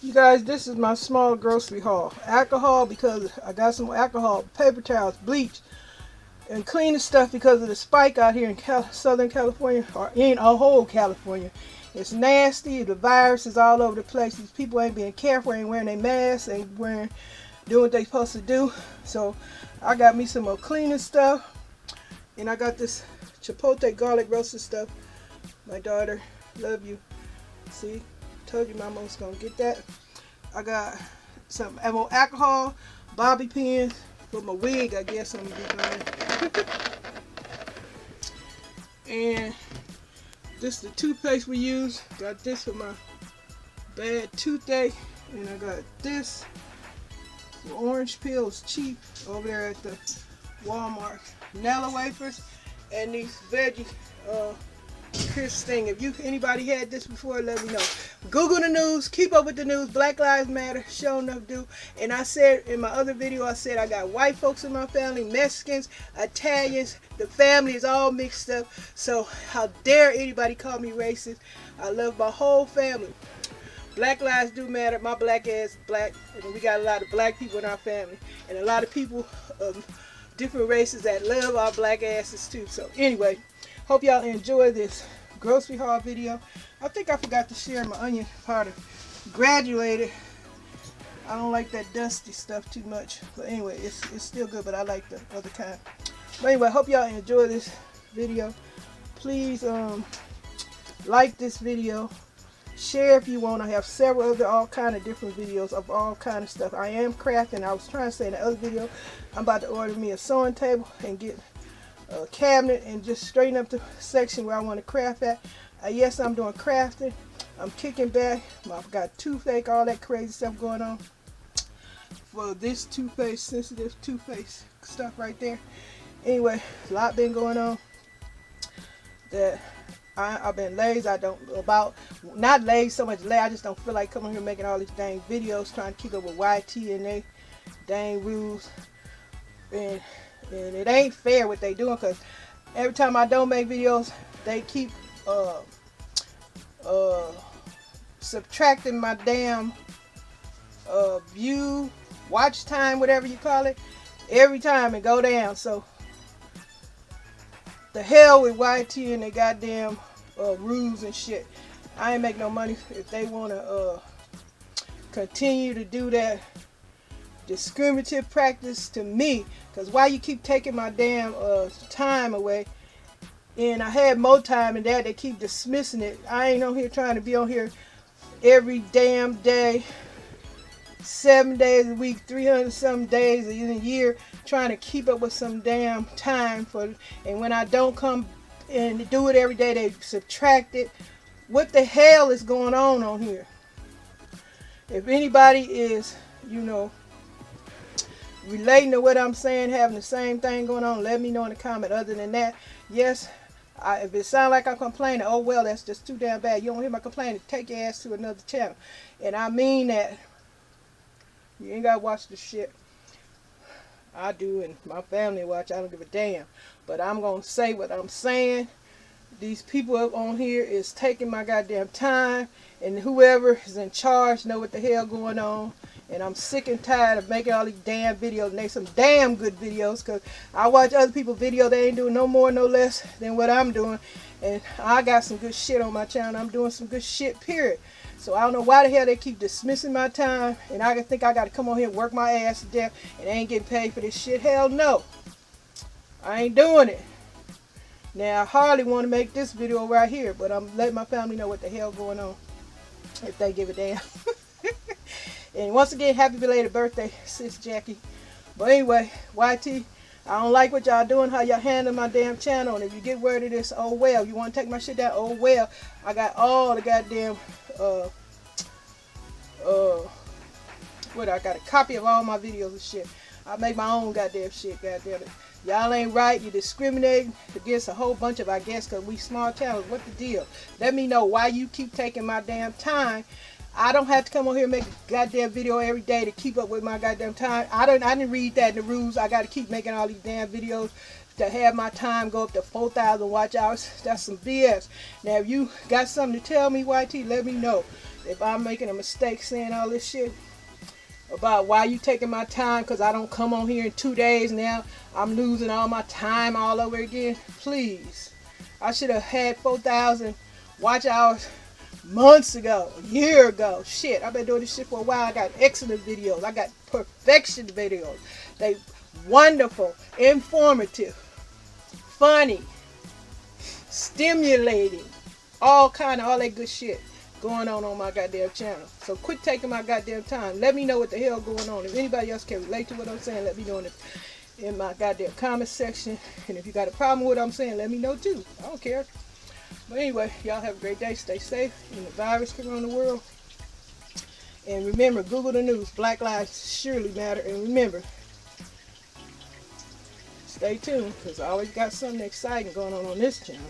You guys, this is my small grocery haul. Alcohol because I got some alcohol, paper towels, bleach, and cleaning stuff because of the spike out here in Southern California, or in a whole California. It's nasty. The virus is all over the place. These people ain't being careful, ain't wearing their masks, ain't doing what they supposed to do. So I got me some more cleaning stuff, and I got this chipotle garlic roasted stuff. My daughter, love you. See, told you Mama was gonna get that. I got some alcohol, bobby pins for my wig. I guess I'm gonna be buying. And this is the toothpaste we use. Got this for my bad toothache, and I got this. The orange peels cheap over there at the Walmart. Nella wafers and these veggie crisp thing. If anybody had this before, let me know. Google the news, keep up with the news. Black Lives Matter, sure enough do. And I said in my other video, I said I got white folks in my family, Mexicans, Italians. The family is all mixed up. So how dare anybody call me racist? I love my whole family. Black lives do matter. My black ass is black, and we got a lot of black people in our family, and a lot of people of different races that love our black asses too. So anyway, hope y'all enjoy this grocery haul video. I think I forgot to share my onion powder. Graduated. I don't like that dusty stuff too much, but anyway, it's still good, but I like the other kind. But anyway, hope y'all enjoy this video. Please like this video. Share if you want. I have several other all kind of different videos of all kind of stuff. I am crafting. I was trying to say in the other video, I'm about to order me a sewing table and get a cabinet and just straighten up the section where I want to craft at. Yes, I'm doing crafting. I'm kicking back. I've got toothache, all that crazy stuff going on. For this toothpaste, sensitive toothpaste stuff right there. Anyway, a lot been going on that I've been lazy. Not lazy so much lazy. I just don't feel like coming here making all these dang videos trying to keep up with YT and they dang rules. And it ain't fair what they doing, because every time I don't make videos, they keep subtracting my damn view, watch time, whatever you call it, every time it go down. So the hell with YT and their goddamn rules and shit. I ain't make no money. If they want to continue to do that discriminative practice to me, because why you keep taking my damn time away, and I had more time than that, they keep dismissing it. I ain't on here trying to be on here every damn day, 7 days a week, 300 some days in a year, trying to keep up with some damn time for, and when I don't come and do it every day, they subtract it. What the hell is going on here? If anybody is, relating to what I'm saying, having the same thing going on, let me know in the comment. Other than that, yes, if it sounds like I'm complaining, oh well, that's just too damn bad. You don't hear my complaining, take your ass to another channel. And I mean that. You ain't gotta watch the shit. I do, and my family watch. I don't give a damn. But I'm gonna say what I'm saying. These people up on here is taking my goddamn time, and whoever is in charge know what the hell going on. And I'm sick and tired of making all these damn videos, and they some damn good videos, because I watch other people's videos. They ain't doing no more, no less than what I'm doing. And I got some good shit on my channel. I'm doing some good shit, period. So I don't know why the hell they keep dismissing my time, and I think I got to come on here and work my ass to death, and I ain't getting paid for this shit. Hell no. I ain't doing it. Now, I hardly want to make this video right here, but I'm letting my family know what the hell going on, if they give a damn. And once again, happy belated birthday, Sis Jackie. But anyway, YT, I don't like what y'all doing, how y'all handling my damn channel. And if you get word of this, oh well. You want to take my shit down, oh well. I got all the goddamn, I got a copy of all my videos and shit. I make my own goddamn shit, goddamn it. Y'all ain't right. You discriminating against a whole bunch of, I guess, because we small channels. What the deal? Let me know why you keep taking my damn time. I don't have to come on here and make a goddamn video every day to keep up with my goddamn time. I didn't read that in the rules. I got to keep making all these damn videos to have my time go up to 4,000 watch hours. That's some BS. Now, if you got something to tell me, YT, let me know. if I'm making a mistake saying all this shit about why you taking my time because I don't come on here in 2 days now, I'm losing all my time all over again. Please. I should have had 4,000 watch hours months ago, a year ago. Shit, I've been doing this shit for a while. I got excellent videos. I got perfection videos. They wonderful, informative, funny, stimulating, all that good shit going on my goddamn channel. So quit taking my goddamn time. Let me know what the hell going on. If anybody else can relate to what I'm saying, let me know in my goddamn comment section. And if you got a problem with what I'm saying, let me know too. I don't care. But anyway, y'all have a great day. Stay safe. And the virus can run the world. And remember, Google the news. Black lives surely matter. And remember, stay tuned, because I always got something exciting going on this channel.